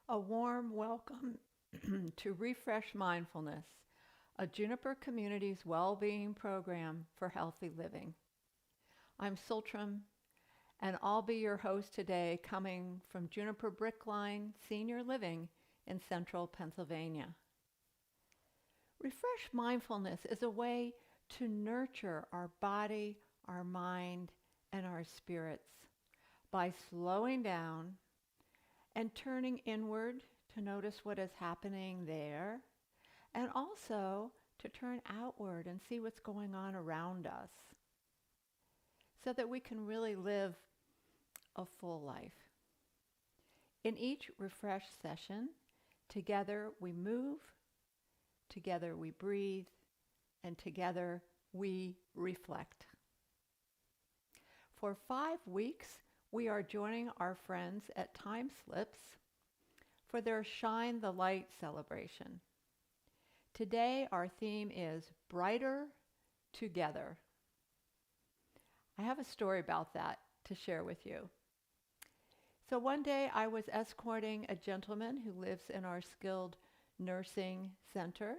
A warm welcome to Refresh Mindfulness, a Juniper Community's well-being program for healthy living. I'm Sultram, and I'll be your host today, coming from Juniper Brickline Senior Living in central Pennsylvania. Refresh Mindfulness is a way to nurture our body, our mind, and our spirits by slowing down and turning inward to notice what is happening there, and also to turn outward and see what's going on around us so that we can really live a full life. In each refresh session, together we move, together we breathe, and together we reflect. For 5 weeks, we are joining our friends at Time Slips for their Shine the Light celebration. Today, our theme is Brighter Together. I have a story about that to share with you. So one day I was escorting a gentleman who lives in our skilled nursing center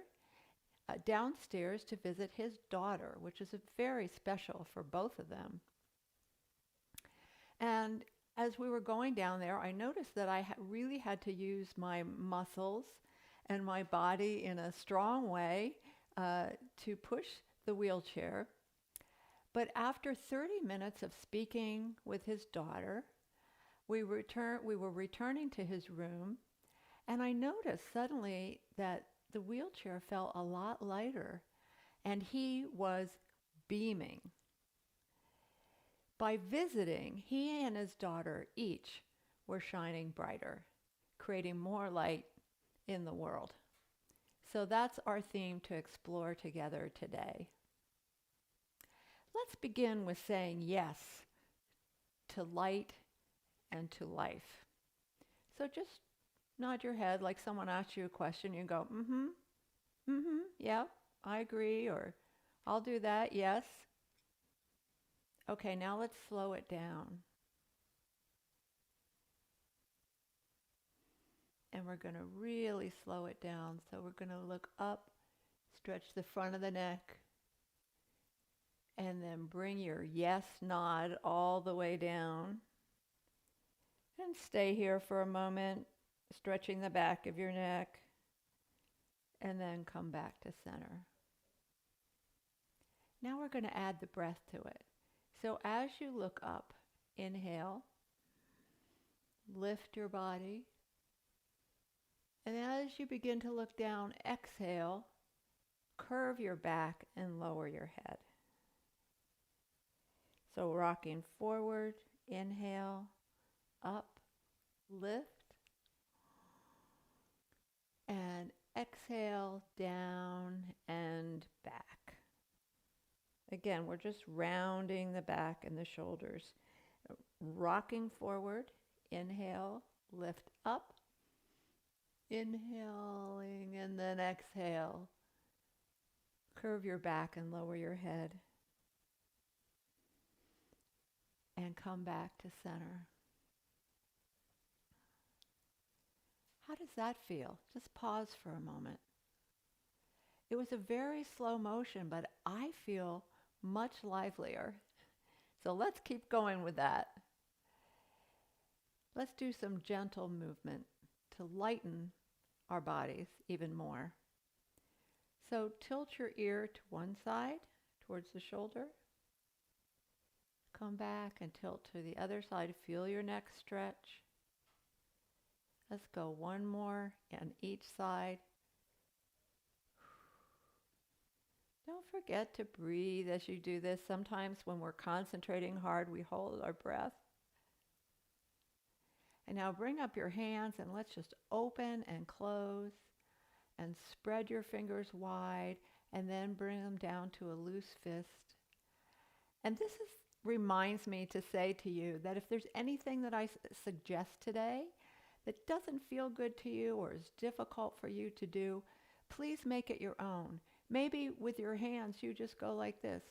downstairs to visit his daughter, which is very special for both of them. And as we were going down there, I noticed that I really had to use my muscles and my body in a strong way to push the wheelchair. But after 30 minutes of speaking with his daughter, we were returning to his room, and I noticed suddenly that the wheelchair felt a lot lighter, and he was beaming. By visiting, he and his daughter each were shining brighter, creating more light in the world. So that's our theme to explore together today. Let's begin with saying yes to light and to life. So just nod your head like someone asks you a question. You go, yeah, I agree, or I'll do that, yes. Okay, now let's slow it down. And we're going to really slow it down. So we're going to look up, stretch the front of the neck, and then bring your yes nod all the way down. And stay here for a moment, stretching the back of your neck, and then come back to center. Now we're going to add the breath to it. So as you look up, inhale, lift your body, and as you begin to look down, exhale, curve your back and lower your head. So rocking forward, inhale, up, lift, and exhale, down and back. Again, we're just rounding the back and the shoulders. Rocking forward, inhale, lift up, inhaling, and then exhale. Curve your back and lower your head. And come back to center. How does that feel? Just pause for a moment. It was a very slow motion, but I feel much livelier. So let's keep going with that. Let's do some gentle movement to lighten our bodies even more. So tilt your ear to one side, towards the shoulder. Come back and tilt to the other side. Feel your neck stretch. Let's go one more on each side. Don't forget to breathe as you do this. Sometimes when we're concentrating hard, we hold our breath. And now bring up your hands and let's just open and close and spread your fingers wide and then bring them down to a loose fist. And this reminds me to say to you that if there's anything that I suggest today that doesn't feel good to you or is difficult for you to do, please make it your own. Maybe with your hands you just go like this.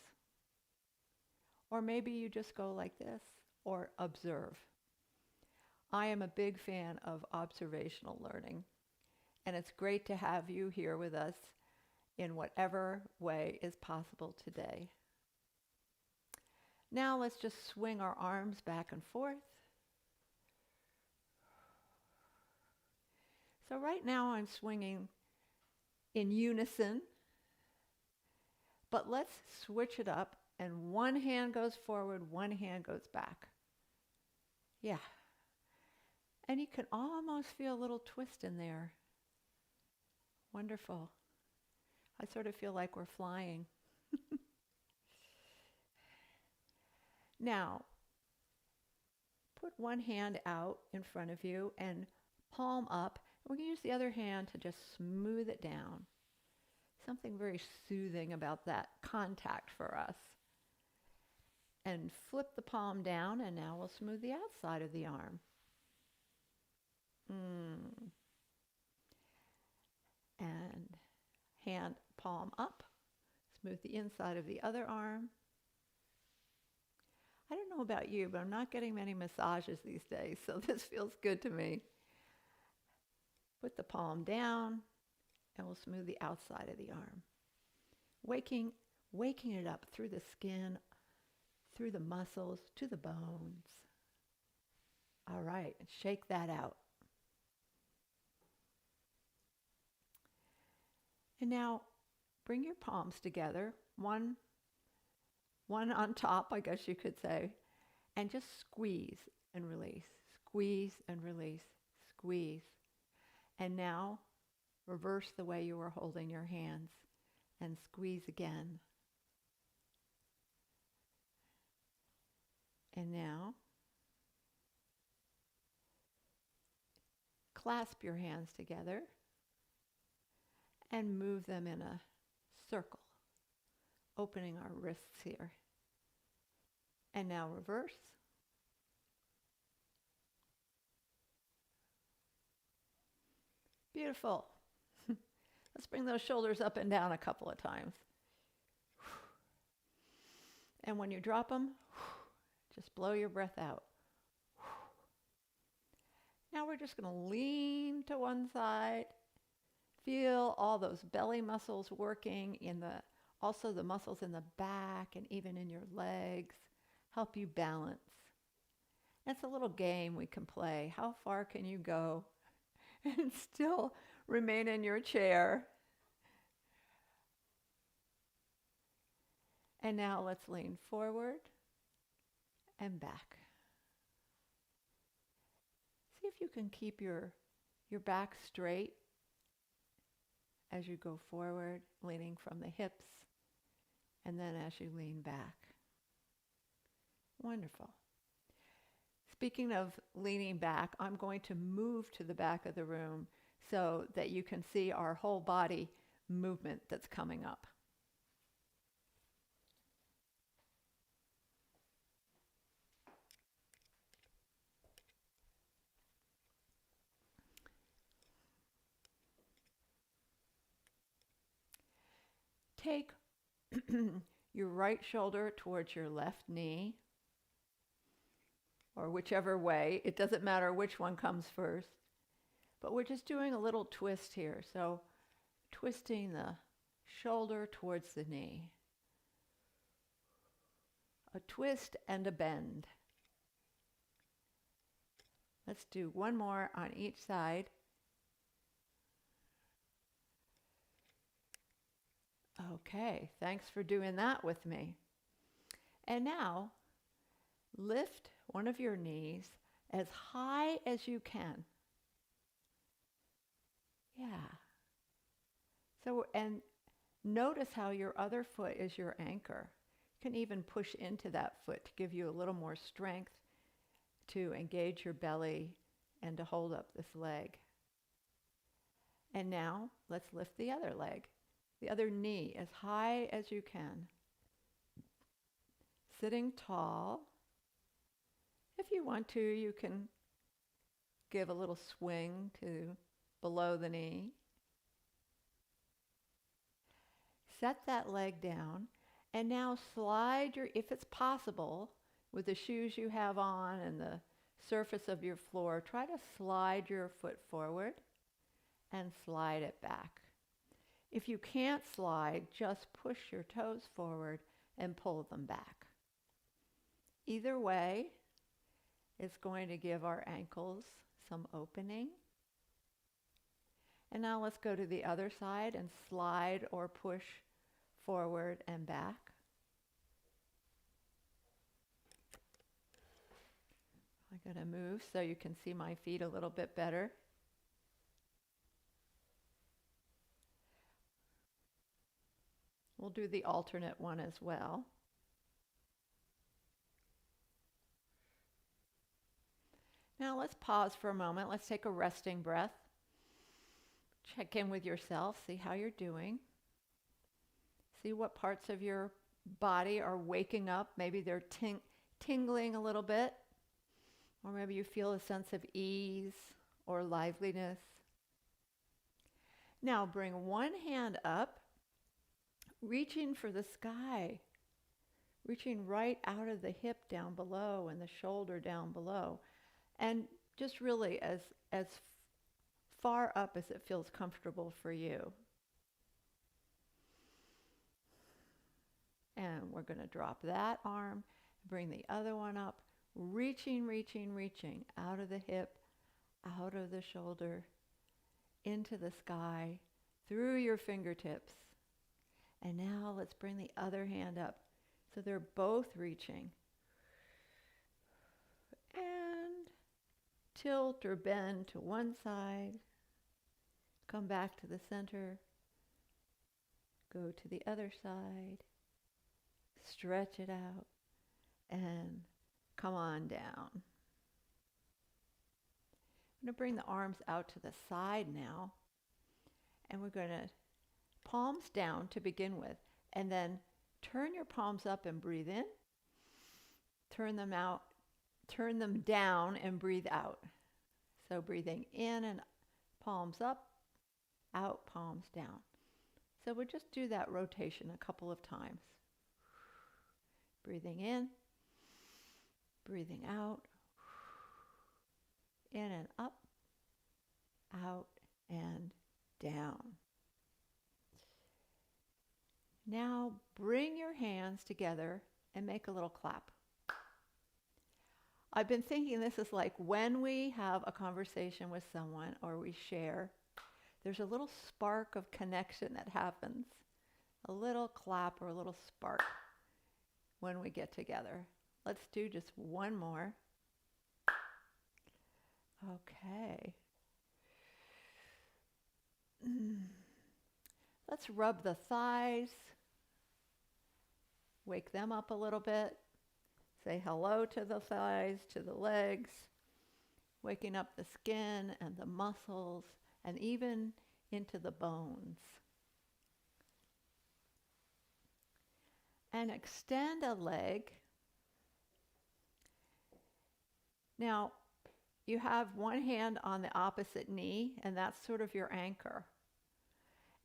Or maybe you just go like this or observe. I am a big fan of observational learning, and it's great to have you here with us in whatever way is possible today. Now let's just swing our arms back and forth. So right now I'm swinging in unison, but let's switch it up, and one hand goes forward, one hand goes back. Yeah. And you can almost feel a little twist in there. Wonderful. I sort of feel like we're flying. Now, put one hand out in front of you and palm up. We're going to use the other hand to just smooth it down. Something very soothing about that contact for us. And flip the palm down, and now we'll smooth the outside of the arm. And hand palm up, smooth the inside of the other arm. I don't know about you, but I'm not getting many massages these days, so this feels good to me. Put the palm down, and we'll smooth the outside of the arm. Waking it up through the skin, through the muscles, to the bones. All right, shake that out. And now bring your palms together, one on top, I guess you could say, and just squeeze and release, squeeze and release, squeeze. And now reverse the way you were holding your hands and squeeze again. And now clasp your hands together and move them in a circle, opening our wrists here. And now reverse. Beautiful. Let's bring those shoulders up and down a couple of times. And when you drop them, just blow your breath out. Now we're just going to lean to one side. Feel all those belly muscles working also the muscles in the back and even in your legs. Help you balance. It's a little game we can play. How far can you go and still remain in your chair? And now let's lean forward and back. See if you can keep your back straight as you go forward, leaning from the hips, and then as you lean back. Wonderful. Speaking of leaning back, I'm going to move to the back of the room so that you can see our whole body movement that's coming up. Take your right shoulder towards your left knee, or whichever way. It doesn't matter which one comes first. But we're just doing a little twist here. So twisting the shoulder towards the knee. A twist and a bend. Let's do one more on each side. Okay, thanks for doing that with me. And now, lift one of your knees as high as you can. Yeah. So, and notice how your other foot is your anchor. You can even push into that foot to give you a little more strength to engage your belly and to hold up this leg. And now, let's lift the other leg. The other knee as high as you can. Sitting tall. If you want to, you can give a little swing to below the knee. Set that leg down, and now slide if it's possible, with the shoes you have on and the surface of your floor, try to slide your foot forward and slide it back. If you can't slide, just push your toes forward and pull them back. Either way is going to give our ankles some opening. And now let's go to the other side and slide or push forward and back. I'm going to move so you can see my feet a little bit better. We'll do the alternate one as well. Now let's pause for a moment. Let's take a resting breath. Check in with yourself, see how you're doing. See what parts of your body are waking up. Maybe they're tingling a little bit, or maybe you feel a sense of ease or liveliness. Now bring one hand up, reaching for the sky, reaching right out of the hip down below and the shoulder down below, and just really as far up as it feels comfortable for you. And we're going to drop that arm, bring the other one up, reaching out of the hip, out of the shoulder, into the sky, through your fingertips. And now let's bring the other hand up so they're both reaching. And tilt or bend to one side, come back to the center, go to the other side, stretch it out, and come on down. I'm going to bring the arms out to the side now, and we're going to palms down to begin with, and then turn your palms up and breathe in, turn them down and breathe out. So breathing in and palms up, out, palms down. So we'll just do that rotation a couple of times. Breathing in, breathing out, in and up, out and down. Now bring your hands together and make a little clap. I've been thinking this is like when we have a conversation with someone or we share, there's a little spark of connection that happens, a little clap or a little spark when we get together. Let's do just one more. Okay. Let's rub the thighs, wake them up a little bit. Say hello to the thighs, to the legs, waking up the skin and the muscles, and even into the bones. And extend a leg. Now, you have one hand on the opposite knee, and that's sort of your anchor.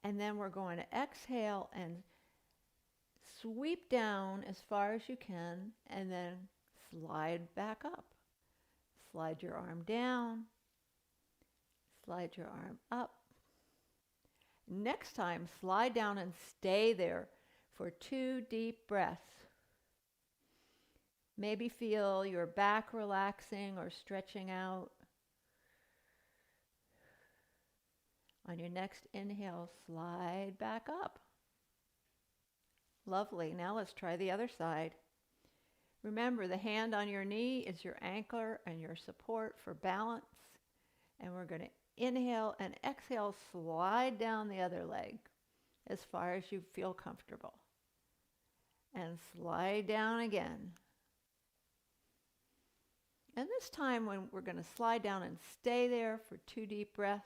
And then we're going to exhale and sweep down as far as you can, and then slide back up. Slide your arm down, slide your arm up. Next time, slide down and stay there for 2 deep breaths. Maybe feel your back relaxing or stretching out. On your next inhale, slide back up. Lovely. Now let's try the other side. Remember, the hand on your knee is your anchor and your support for balance. And we're going to inhale and exhale, slide down the other leg as far as you feel comfortable. And slide down again. And this time when we're going to slide down and stay there for 2 deep breaths.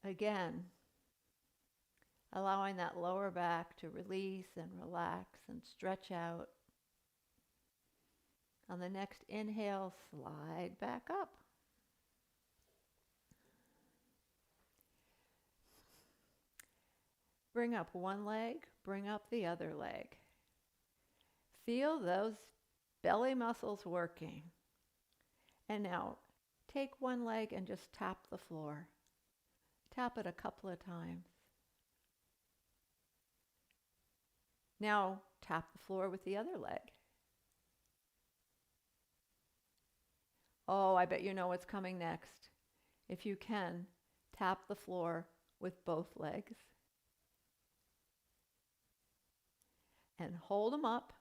Again, allowing that lower back to release and relax and stretch out. On the next inhale, slide back up. Bring up one leg, bring up the other leg. Feel those belly muscles working. And now take one leg and just tap the floor. Tap it a couple of times. Now tap the floor with the other leg. Oh, I bet you know what's coming next. If you can, tap the floor with both legs. And hold them up.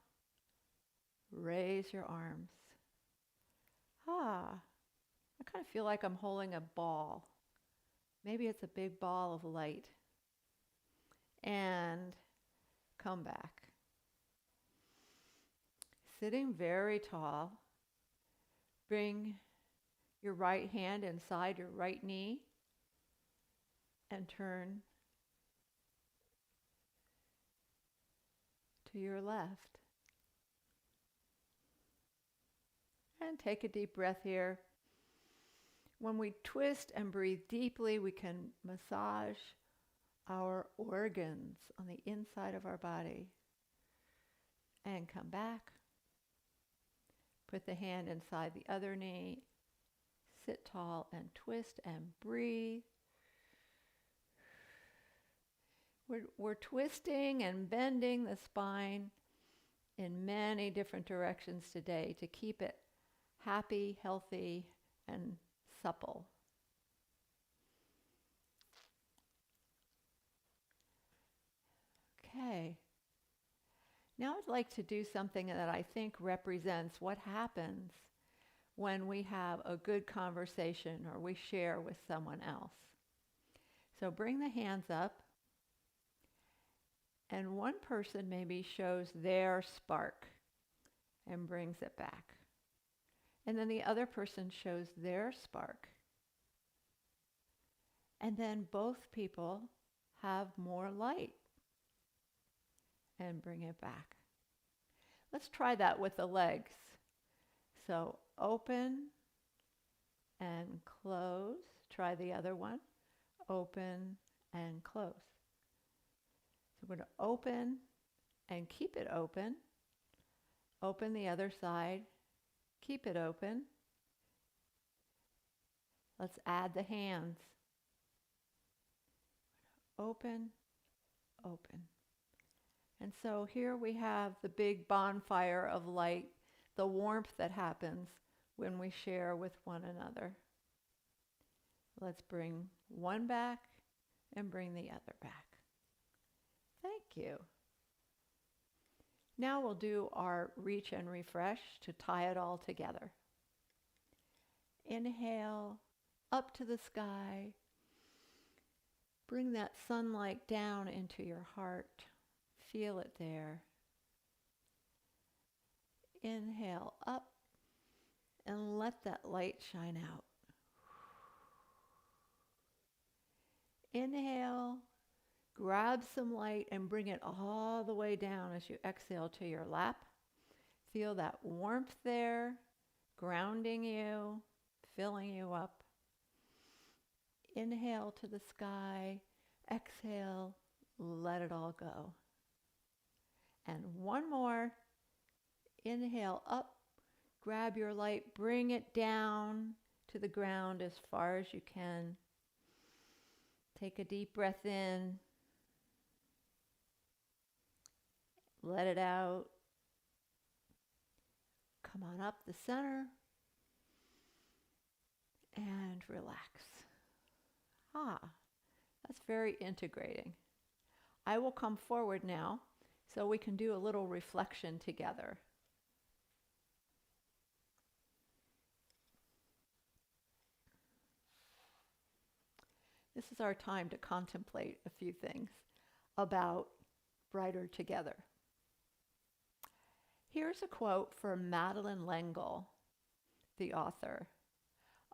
Raise your arms. I kind of feel like I'm holding a ball. Maybe it's a big ball of light. And come back. Sitting very tall. Bring your right hand inside your right knee and turn to your left. And take a deep breath here. When we twist and breathe deeply, we can massage our organs on the inside of our body. And come back. Put the hand inside the other knee. Sit tall and twist and breathe. We're twisting and bending the spine in many different directions today to keep it happy, healthy, and supple. Okay. Now I'd like to do something that I think represents what happens when we have a good conversation or we share with someone else. So bring the hands up, and one person maybe shows their spark and brings it back. And then the other person shows their spark. And then both people have more light and bring it back. Let's try that with the legs. So open and close. Try the other one. Open and close. So we're going to open and keep it open. Open the other side. Keep it open. Let's add the hands. Open, open. And so here we have the big bonfire of light, the warmth that happens when we share with one another. Let's bring one back and bring the other back. Thank you. Now we'll do our reach and refresh to tie it all together. Inhale, up to the sky. Bring that sunlight down into your heart. Feel it there. Inhale up and let that light shine out. Inhale, grab some light and bring it all the way down as you exhale to your lap. Feel that warmth there, grounding you, filling you up. Inhale to the sky, exhale, let it all go. And one more. Inhale up, grab your light, bring it down to the ground as far as you can. Take a deep breath in. Let it out. Come on up the center and relax. That's very integrating. I will come forward now so we can do a little reflection together. This is our time to contemplate a few things about Brighter Together. Here's a quote from Madeleine L'Engle, the author.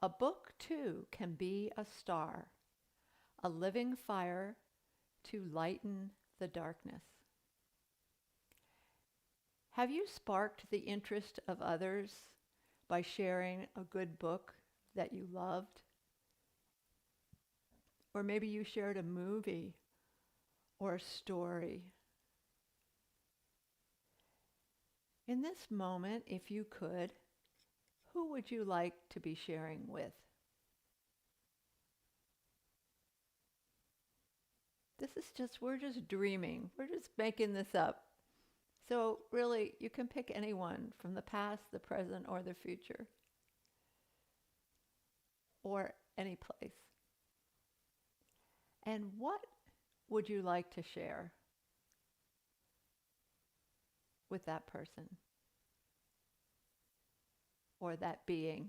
"A book too can be a star, a living fire to lighten the darkness." Have you sparked the interest of others by sharing a good book that you loved? Or maybe you shared a movie or a story. In this moment, if you could, who would you like to be sharing with? We're just dreaming. We're just making this up. So really, you can pick anyone from the past, the present, or the future, or any place. And what would you like to share with that person or that being?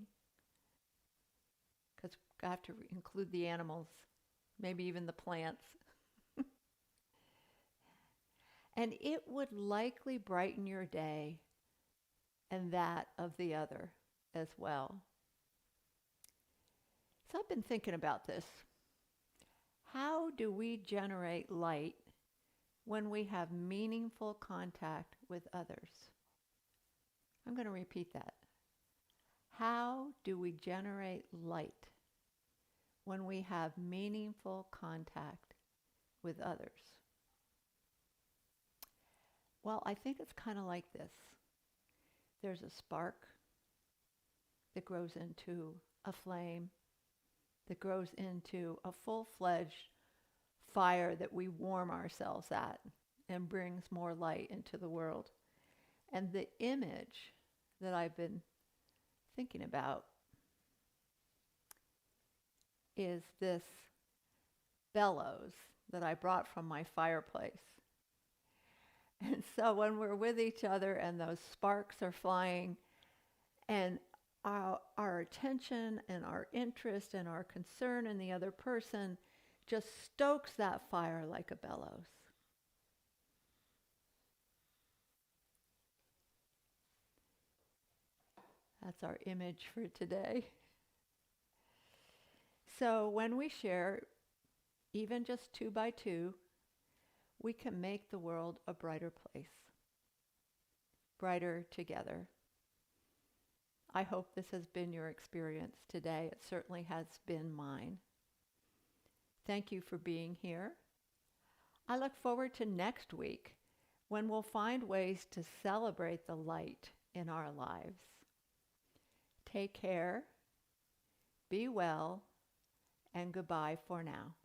Because we have to include the animals, maybe even the plants. And it would likely brighten your day and that of the other as well. So I've been thinking about this. How do we generate light when we have meaningful contact with others? I'm going to repeat that. How do we generate light when we have meaningful contact with others? Well, I think it's kind of like this. There's a spark that grows into a flame, that grows into a full-fledged fire that we warm ourselves at and brings more light into the world. And the image that I've been thinking about is this bellows that I brought from my fireplace. And so when we're with each other and those sparks are flying and our attention and our interest and our concern in the other person just stokes that fire like a bellows. That's our image for today. So when we share, even just 2 by 2, we can make the world a brighter place, brighter together. I hope this has been your experience today. It certainly has been mine. Thank you for being here. I look forward to next week when we'll find ways to celebrate the light in our lives. Take care, be well, and goodbye for now.